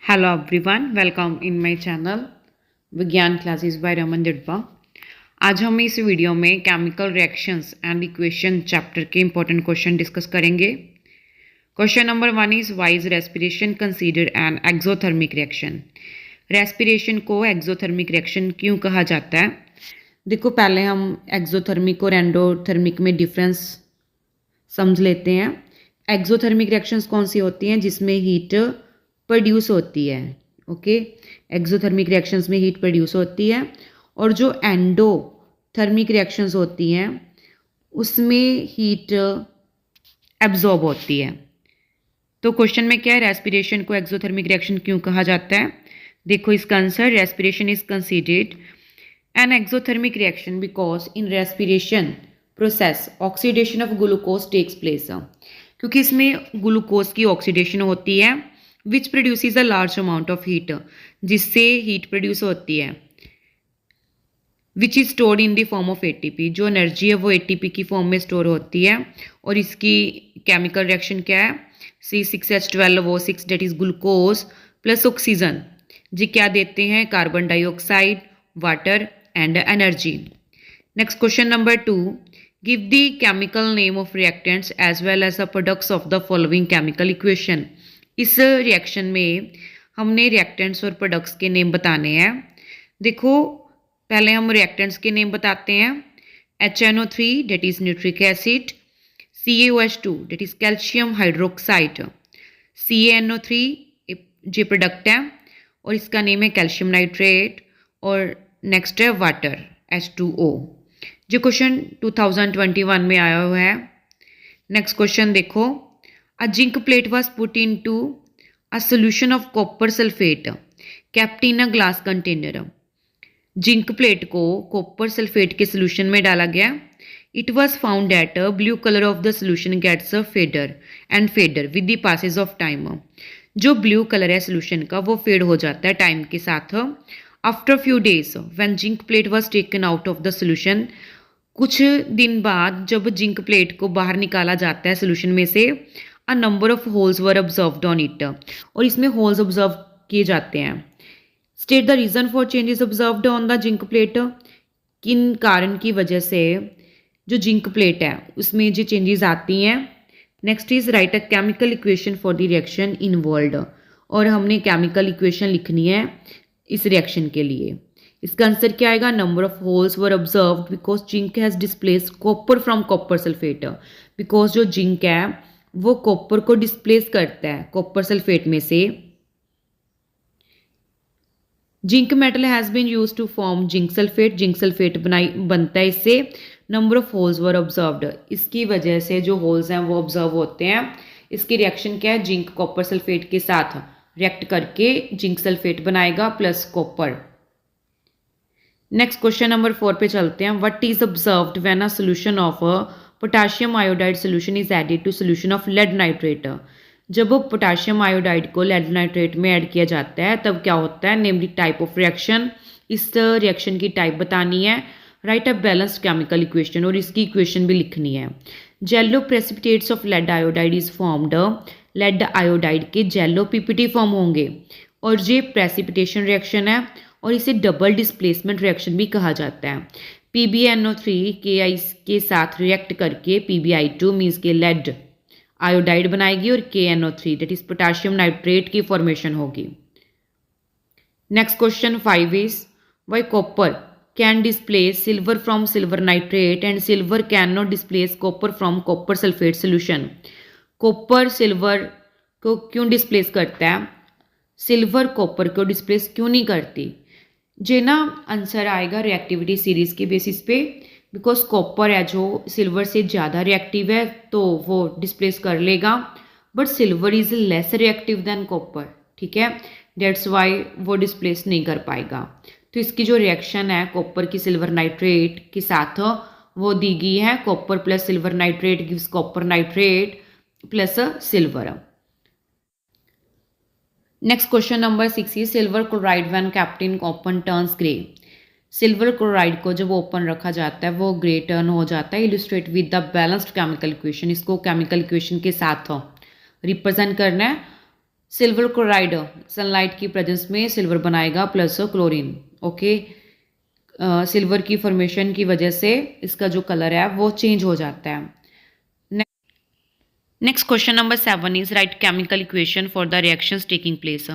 Hello everyone, welcome in my channel विज्ञान classes bye Raman दिड़बा। आज हम इस वीडियो में chemical reactions and equation chapter के इंपॉर्टेंट क्वेश्चन डिस्कस करेंगे। Question number 1 is why is respiration considered an exothermic reaction. Respiration को exothermic reaction क्यों कहा जाता है? देखो, पहले हम एक्सोथर्मिक और एंडोथर्मिक में डिफरेंस समझ लेते हैं। एक्सोथर्मिक रिएक्शंस कौन सी होती हैं? जिसमें हीट प्रोड्यूस होती है। ओके, एक्सोथर्मिक रिएक्शंस में हीट प्रोड्यूस होती है। और जो एंडोथर्मिक रिएक्शंस होती हैं उसमें हीट एब्जॉर्ब होती है। तो क्वेश्चन में क्या है, रेस्पिरेशन को एक्सोथर्मिक रिएक्शन क्यों कहा जाता है? देखो इसका answer, respiration is considered an exothermic reaction because in respiration process oxidation of glucose takes place. क्योंकि इसमें ग्लूकोज की ऑक्सीडेशन होती है which produces a large amount of heat, जिससे हीट प्रोड्यूस होती है, which is stored in the form of ATP. जो energy है वो एटीपी की फॉर्म में स्टोर होती है। और इसकी केमिकल रिएक्शन क्या है? C6H12O6 that is glucose plus oxygen, जी क्या देते हैं? Carbon dioxide, water and energy. Next question number 2, give the chemical name of reactants as well as the products of the following chemical equation. इस reaction में हमने reactants और products के name बताने हैं। देखो, पहले हम रिएक्टेंट्स के नेम बताते हैं। HNO3 that is nitric acid, CaOH2 that is calcium hydroxide, CaNO3 जो प्रोडक्ट है और इसका नेम है कैल्शियम नाइट्रेट। और नेक्स्ट है वाटर H2O, जो क्वेश्चन 2021 में आया हुआ है। नेक्स्ट क्वेश्चन देखो, a zinc plate was put into a solution of copper sulphate kept in a glass container. Zinc plate को कॉपर सल्फेट के सोल्यूशन में डाला गया। It was found at a blue colour of the solution gets a fader with the passage of time. जो blue colour है solution का वो fade हो जाता है टाइम के साथ। After few days when zinc plate was taken out of the solution, कुछ दिन बाद जब जिंक प्लेट को बाहर निकाला जाता है सोल्यूशन में से, a number of holes were observed on it, और इसमें होल्स ऑब्जर्व किए जाते हैं। State the reason for changes observed on the zinc plate. किन कारण की वजह से जो जिंक प्लेट है उसमें जो चेंजेस आती हैं। Next is right a chemical equation for the reaction involved, और हमने केमिकल इक्वेशन लिखनी है इस रिएक्शन के लिए। इसका आंसर क्या आएगा? Number of holes were observed because zinc has displace copper from copper sulphate. Because जो जिंक है वो कॉपर को डिस्प्लेस करता है कॉपर सल्फेट में से। Zinc metal has been use to form zinc sulphate बनता है इससे। Number of holes were observed, इसकी वजह से जो होल्स हैं वो ऑब्जर्व होते हैं। इसकी रिएक्शन क्या है? जिंक कॉपर सल्फेट के साथ रिएक्ट करके जिंक सल्फेट बनाएगा plus copper. Next question number 4 पे चलते हैं। What is observed when a solution of potassium iodide solution is added to solution of lead nitrate. जब पोटाशियम आयोडाइड को लेड नाइट्रेट में ऐड किया जाता है तब क्या होता है? Name the type of reaction. इस रिएक्शन की टाइप बतानी है। Write a balanced chemical equation, और इसकी इक्वेशन भी लिखनी है। जेलो precipitates of lead iodide is formed. Lead iodide के जेलो पीपीटी फॉर्म होंगे, और ये प्रेसिपिटेशन रिएक्शन है और इसे डबल डिस्प्लेसमेंट रिएक्शन भी कहा जाता है। PbNO3 के साथ रिएक्ट करके PbI2 मीन्स के लेड आयोडाइड बनाएगी और KNO3 that is potassium nitrate की फॉर्मेशन होगी। Next question 5 is why copper can displace silver from silver nitrate and silver can not displace copper from copper sulphate solution. Copper silver को क्यों displace करता है? Silver copper को displace क्यों नहीं करती? जे ना आंसर आएगा रिएक्टिविटी सीरीज के बेसिस पे। बिकॉज कॉपर है जो सिल्वर से ज़्यादा रिएक्टिव है तो वो डिस्प्लेस कर लेगा, but silver is less reactive than copper. ठीक है, डेट्स वाई वो डिस्प्लेस नहीं कर पाएगा। तो इसकी जो रिएक्शन है कॉपर की सिल्वर नाइट्रेट के साथ वो दी गई है। Copper plus silver nitrate gives copper nitrate plus silver. Next question number 6 is silver chloride when kept in open turns grey. Silver chloride को जब ओपन रखा जाता है वो ग्रे टर्न हो जाता है। Illustrate with the balanced chemical equation, इसको केमिकल इक्वेशन के साथ रिप्रेजेंट करना है। सिल्वर क्लोराइड सनलाइट की प्रेजेंस में सिल्वर बनाएगा प्लस क्लोरीन। ओके, सिल्वर की फॉर्मेशन की वजह से इसका जो कलर है वो चेंज हो जाता है। Next question number 7 is right chemical equation for the reactions taking place.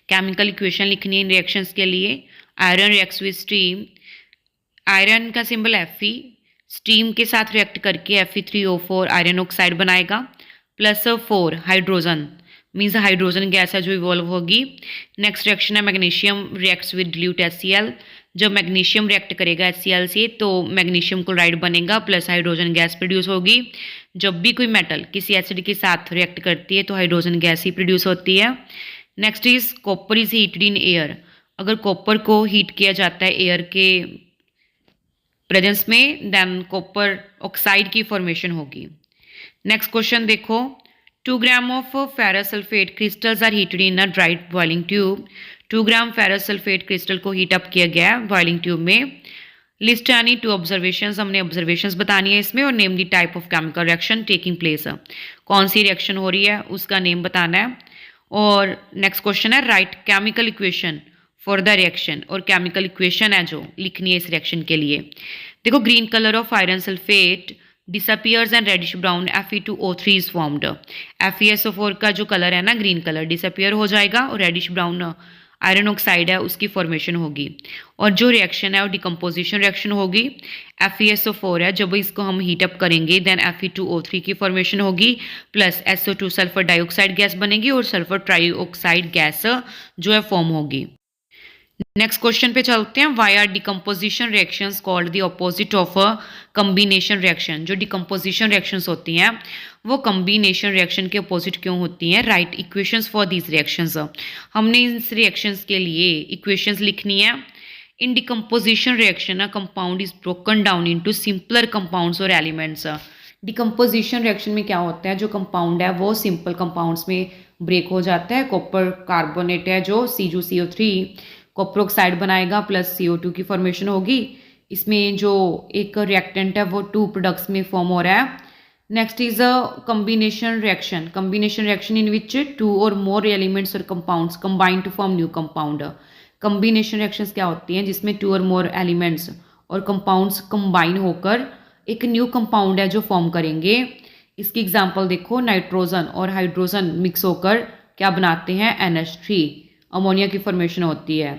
Chemical equation लिखनी है इन रिएक्शंस के लिए। Iron reacts with steam, iron का सिंबल Fe, स्टीम के साथ रिएक्ट करके Fe3O4 आयरन ऑक्साइड बनाएगा plus 4 hydrogen, means hydrogen gas है जो इवॉल्व होगी। नेक्स्ट रिएक्शन है magnesium reacts with dilute HCl, जब मैग्नीशियम रिएक्ट करेगा HCl से तो मैग्नीशियम क्लोराइड बनेगा प्लस हाइड्रोजन गैस प्रोड्यूस होगी। जब भी कोई मेटल किसी एसिड के साथ रिएक्ट करती है तो हाइड्रोजन गैस ही प्रोड्यूस होती है। Next is copper is heated in air, अगर कॉपर को हीट किया जाता है एयर के प्रेजेंस में देन कॉपर ऑक्साइड की फॉर्मेशन होगी। नेक्स्ट क्वेश्चन देखो, 2 gram of ferrous sulphate crystals are heated in a dry boiling tube. 2 gram ferrous sulphate crystal को हीट अप किया गया बॉइलिंग ट्यूब में। लिस्ट यानी 2 ऑब्जर्वेशंस, हमने ऑब्जर्वेशंस बतानी है इसमें और name the type of chemical reaction taking place, कौन सी रिएक्शन हो रही है उसका नेम बताना है। और नेक्स्ट क्वेश्चन है write chemical equation for the reaction, और केमिकल इक्वेशन है जो लिखनी है इस रिएक्शन के लिए। देखो, green colour of iron sulphate disappears and reddish brown Fe2O3 is formed. FeSO4 का जो कलर है ना ग्रीन कलर डिसअपियर हो जाएगा और रेडिश ब्राउन आयरन ऑक्साइड है उसकी फॉर्मेशन होगी। और जो रिएक्शन है वो डिकम्पोजिशन रिएक्शन होगी। FeSO4 है, जब इसको हम हीट अप करेंगे देन Fe2O3 की फॉर्मेशन होगी plus SO2 sulphur dioxide gas बनेगी और सल्फर ट्राइऑक्साइड गैस जो है फॉर्म होगी। नेक्स्ट क्वेश्चन पे चलते हैं, why are decomposition reactions called the opposite of a combination reaction. जो डिकम्पोजिशन रिएक्शंस होती हैं वो कम्बिनेशन रिएक्शन के अपोजिट क्यों होती हैं? Write equations for these reactions, हमने इस रिएक्शंस के लिए इक्वेशंस लिखनी है। In decomposition reaction a compound is broken down into simpler compounds और एलिमेंट्स। डिकम्पोजिशन रिएक्शन में क्या होता है, जो कंपाउंड है वो सिंपल कंपाउंड्स में ब्रेक हो जाता है। कॉपर कार्बोनेट है जो CuCO3 कॉपर ऑक्साइड बनाएगा प्लस CO2 की फॉर्मेशन होगी। इसमें जो एक रिएक्टेंट है वो 2 प्रोडक्ट्स में फॉर्म हो रहा है। Next is a combination reaction, combination reaction in which 2 or more elements or compounds combine to form new compound. Combination reactions क्या होती हैं जिसमें 2 or more elements or compounds combine होकर एक न्यू कंपाउंड है जो फॉर्म करेंगे। इसकी एग्जांपल देखो, नाइट्रोजन और हाइड्रोजन मिक्स होकर क्या बनाते हैं? NH3, अमोनिया की फॉर्मेशन होती है।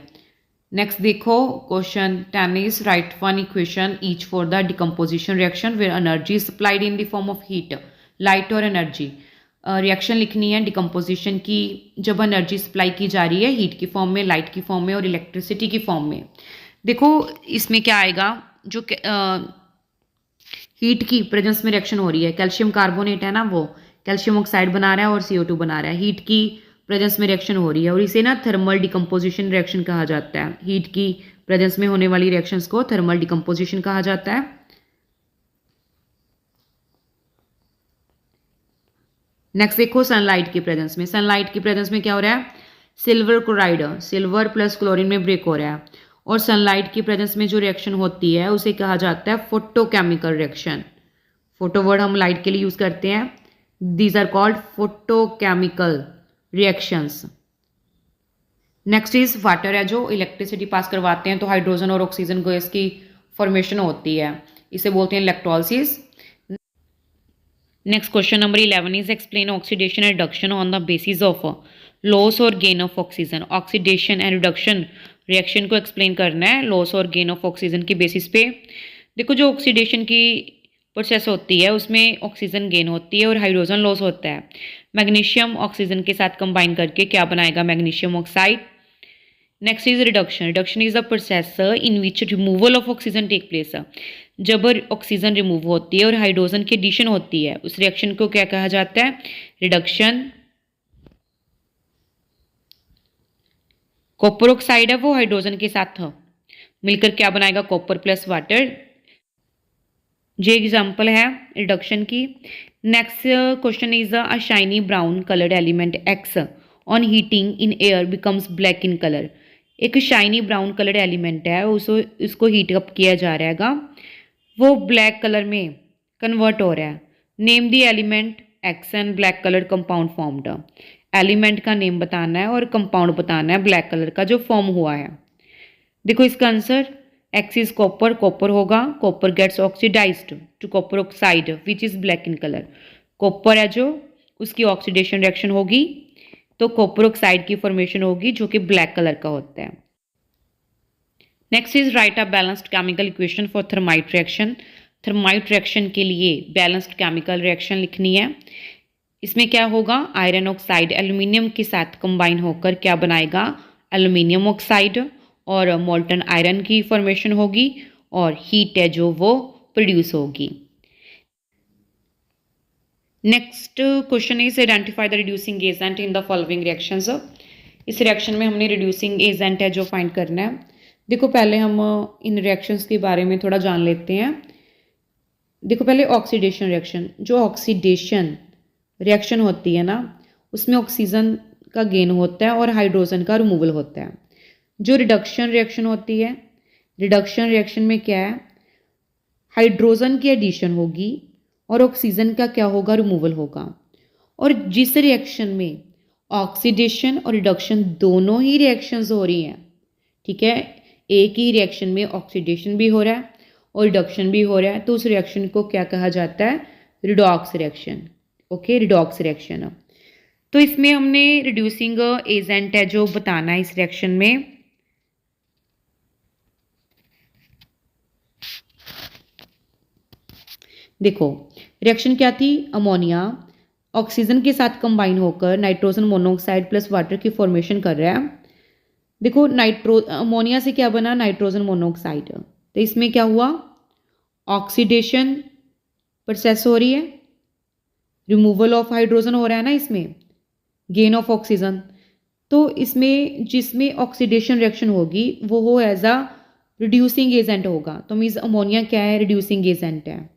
नेक्स्ट देखो question 10 is write one equation each for the decomposition reaction where energy supplied in the form of heat, light और एनर्जी। रिएक्शन लिखनी है डिकम्पोजिशन की जब एनर्जी सप्लाई की जा रही है हीट की फॉर्म में, लाइट की फॉर्म में और इलेक्ट्रिसिटी की फॉर्म में। देखो इसमें क्या आएगा, जो हीट की प्रेजेंस में रिएक्शन हो रही है, कैल्शियम कार्बोनेट है ना वो कैल्शियम ऑक्साइड बना रहा है और CO2 बना रहा है। हीट की प्रेजेंस में रिएक्शन हो रही है और इसे ना थर्मल डिकम्पोजिशन रिएक्शन कहा जाता है। हीट की प्रेजेंस में होने वाली रिएक्शंस को थर्मल डिकम्पोजिशन कहा जाता है। नेक्स्ट देखो सनलाइट की प्रेजेंस में, सनलाइट की प्रेजेंस में क्या हो रहा है? Silver chloride silver plus chlorine में ब्रेक हो रहा है और सनलाइट की प्रेजेंस में जो रिएक्शन होती है उसे कहा जाता है फोटोकेमिकल रिएक्शन। फोटो वर्ड हम लाइट के लिए यूज करते हैं। These are called photochemical reactions. Next is water है जो इलेक्ट्रिसिटी पास करवाते हैं तो हाइड्रोजन और ऑक्सीजन गैस की फॉर्मेशन होती है, इसे बोलते हैं electrolysis. Next question number 11 is explain oxidation and reduction on the basis of loss और gain of oxygen. Oxidation and reduction reaction को एक्सप्लेन करना है लॉस और गेन ऑफ ऑक्सीजन के बेसिस पे। देखो जो ऑक्सीडेशन की प्रोसेस होती है उसमें ऑक्सीजन गेन होती है और हाइड्रोजन लॉस होता है। मैग्नीशियम ऑक्सीजन के साथ कंबाइन करके क्या बनाएगा? Magnesium oxide. Next is reduction, reduction is the process in which removal of oxygen take place. जब ऑक्सीजन रिमूव होती है और हाइड्रोजन की एडिशन होती है उस रिएक्शन को क्या कहा जाता है? रिडक्शन। कॉपर ऑक्साइड है वो हाइड्रोजन के साथ मिलकर क्या बनाएगा? Copper plus water. ये एग्जाम्पल है रिडक्शन की। Next question is a shiny brown coloured element X on heating in air becomes black in colour. एक शाइनी ब्राउन कलर्ड एलिमेंट है उसको हीट अप किया जा रहा है, वो ब्लैक कलर में कन्वर्ट हो रहा है। Name the element X and black colour compound formed. Element का नेम बताना है और कंपाउंड बताना है ब्लैक कलर का जो फॉर्म हुआ है। देखो इसका answer X is copper, copper होगा, copper gets oxidised to copper oxide which is black in colour. Copper है जो उसकी ऑक्सीडेशन रिएक्शन होगी तो कॉपर ऑक्साइड की फॉर्मेशन होगी जो कि ब्लैक कलर का होता है। Next is right a balanced chemical equation for thermite reaction. Thermite reaction के लिए बैलेंस्ड केमिकल रिएक्शन लिखनी है। इसमें क्या होगा, आयरन ऑक्साइड एल्यूमिनियम के साथ कंबाइन होकर क्या बनाएगा, एल्यूमिनियम ऑक्साइड, और मोल्टन आयरन की फॉर्मेशन होगी और हीट है जो वो प्रोड्यूस होगी। Next question is identify the reducing agent in the following reactions. इस रिएक्शन में हमने रिड्यूसिंग एजेंट है जो फाइंड करना है। देखो पहले हम इन रिएक्शंस के बारे में थोड़ा जान लेते हैं। देखो पहले ऑक्सीडेशन रिएक्शन, जो ऑक्सीडेशन रिएक्शन होती है ना उसमें ऑक्सीजन का गेन होता है और हाइड्रोजन का रिमूवल होता है। जो रिडक्शन रिएक्शन होती है, रिडक्शन रिएक्शन में क्या है, हाइड्रोजन की एडिशन होगी और ऑक्सीजन का क्या होगा, रिमूवल होगा। और जिस रिएक्शन में ऑक्सीडेशन और रिडक्शन दोनों ही रिएक्शंस हो रही हैं, ठीक है, एक ही रिएक्शन में ऑक्सीडेशन भी हो रहा है और रिडक्शन भी हो रहा है, तो उस रिएक्शन को क्या कहा जाता है, redox reaction. Okay, redox reaction. तो इसमें हमने रिड्यूसिंग एजेंट है जो बताना है इस रिएक्शन में। देखो रिएक्शन क्या थी, अमोनिया ऑक्सीजन के साथ कंबाइन होकर नाइट्रोजन मोनोऑक्साइड प्लस वाटर की फॉर्मेशन कर रहा है। देखो अमोनिया से क्या बना, नाइट्रोजन मोनोऑक्साइड। तो इसमें क्या हुआ, ऑक्सीडेशन प्रोसेस हो रही है, रिमूवल ऑफ हाइड्रोजन हो रहा है ना, इसमें गेन ऑफ ऑक्सीजन। तो इसमें जिसमें ऑक्सीडेशन रिएक्शन होगी वो हो एज अ रिड्यूसिंग एजेंट होगा। तो मीन्स अमोनिया क्या है, रिड्यूसिंग एजेंट है।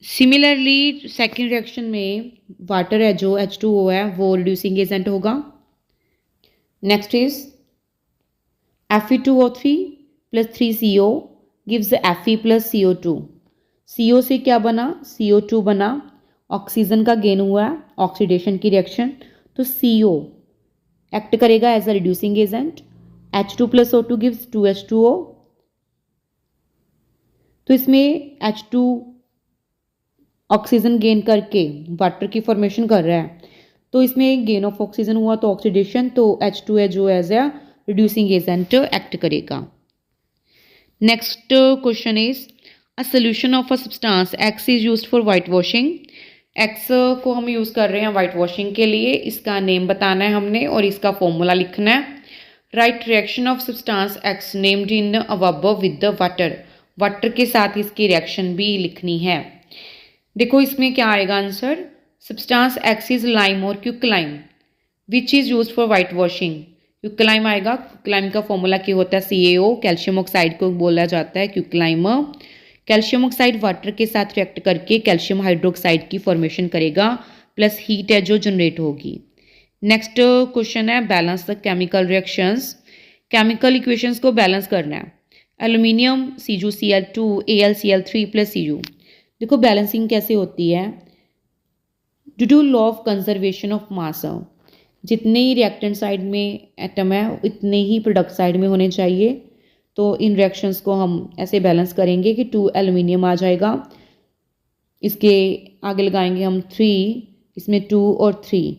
सिमिलरली सेकेंड रिएक्शन में वाटर है जो H2O है वो रिड्यूसिंग एजेंट होगा। Next is Fe2O3 plus 3CO gives Fe plus CO2। CO से क्या बना, CO2 बना, ऑक्सीजन का गेन हुआ है, ऑक्सीडेशन की रिएक्शन, तो CO एक्ट करेगा as a reducing agent. H2 plus O2 gives 2H2O। तो इसमें H2 ऑक्सीजन गेन करके वाटर की फॉर्मेशन कर रहा है, तो इसमें गेन ऑफ ऑक्सीजन हुआ तो ऑक्सीडेशन, तो H2 है जो as a reducing agent act करेगा। Next question is a solution of a substance X is used for white washing. X को हम यूज़ कर रहे हैं वाइट वॉशिंग के लिए, इसका नेम बताना है हमने और इसका फॉर्मूला लिखना है। Right reaction of substance X named in above with the water. Water के साथ इसकी रिएक्शन भी लिखनी है। देखो इसमें क्या आएगा answer, substance X is lime or quicklime which is use for white washing. Quicklime आएगा, क्विकलाइम का फॉर्मूला क्या होता है, CaO, कैल्शियम ऑक्साइड को बोला जाता है क्विकलाइम। कैल्शियम ऑक्साइड वाटर के साथ रिएक्ट करके कैल्शियम हाइड्रोक्साइड की फॉर्मेशन करेगा प्लस हीट है जो जनरेट होगी। नेक्स्ट क्वेश्चन है balance the chemical reactions. Chemical equations को बैलेंस करना है। Aluminium CuCl2 AlCl3 plus Cu। देखो बैलेंसिंग कैसे होती है, due to law of conservation of mass. जितने ही रिएक्टेंट साइड में एटम है उतने ही प्रोडक्ट साइड में होने चाहिए। तो इन रिएक्शंस को हम ऐसे बैलेंस करेंगे कि 2 एल्यूमिनियम आ जाएगा, इसके आगे लगाएंगे हम 3, इसमें 2 और 3।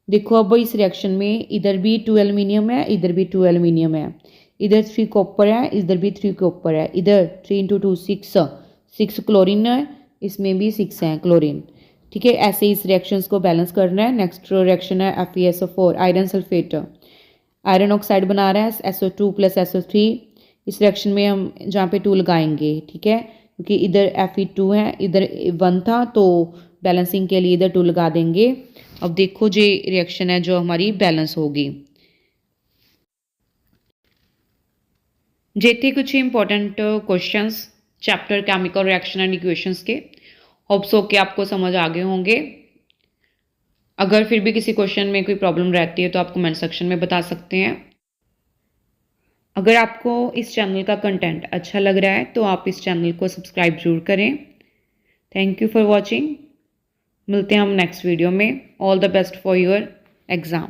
देखो अब इस रिएक्शन में इधर भी 2 एल्यूमिनियम है, इधर भी 2 एल्यूमिनियम है, इधर 3 कॉपर है, इधर भी 3 कॉपर है, इधर 3 × 2 6 क्लोरीन है, इसमें भी 6 है क्लोरीन। ठीक है, ऐसे इस रिएक्शंस को बैलेंस करना है। नेक्स्ट रिएक्शन है FeSO4 iron sulphate. Iron oxide बना रहा है SO2 प्लस SO3। इस रिएक्शन में हम जहाँ पे 2 लगाएंगे, ठीक है, क्योंकि इधर Fe2 है, इधर 1 था, तो बैलेंसिंग के लिए इधर 2 लगा देंगे। अब देखो जो रिएक्शन है जो हमारी बैलेंस होगी। जे थे कुछ important questions chapter chemical reaction and equations के। होप सो कि आपको समझ आ गए होंगे। अगर फिर भी किसी क्वेश्चन में कोई प्रॉब्लम रहती है तो आप कमेंट सेक्शन में बता सकते हैं। अगर आपको इस चैनल का कंटेंट अच्छा लग रहा है तो आप इस चैनल को सब्सक्राइब जरूर करें। Thank you for watching. मिलते हैं हम नेक्स्ट वीडियो में। All the best for your exam.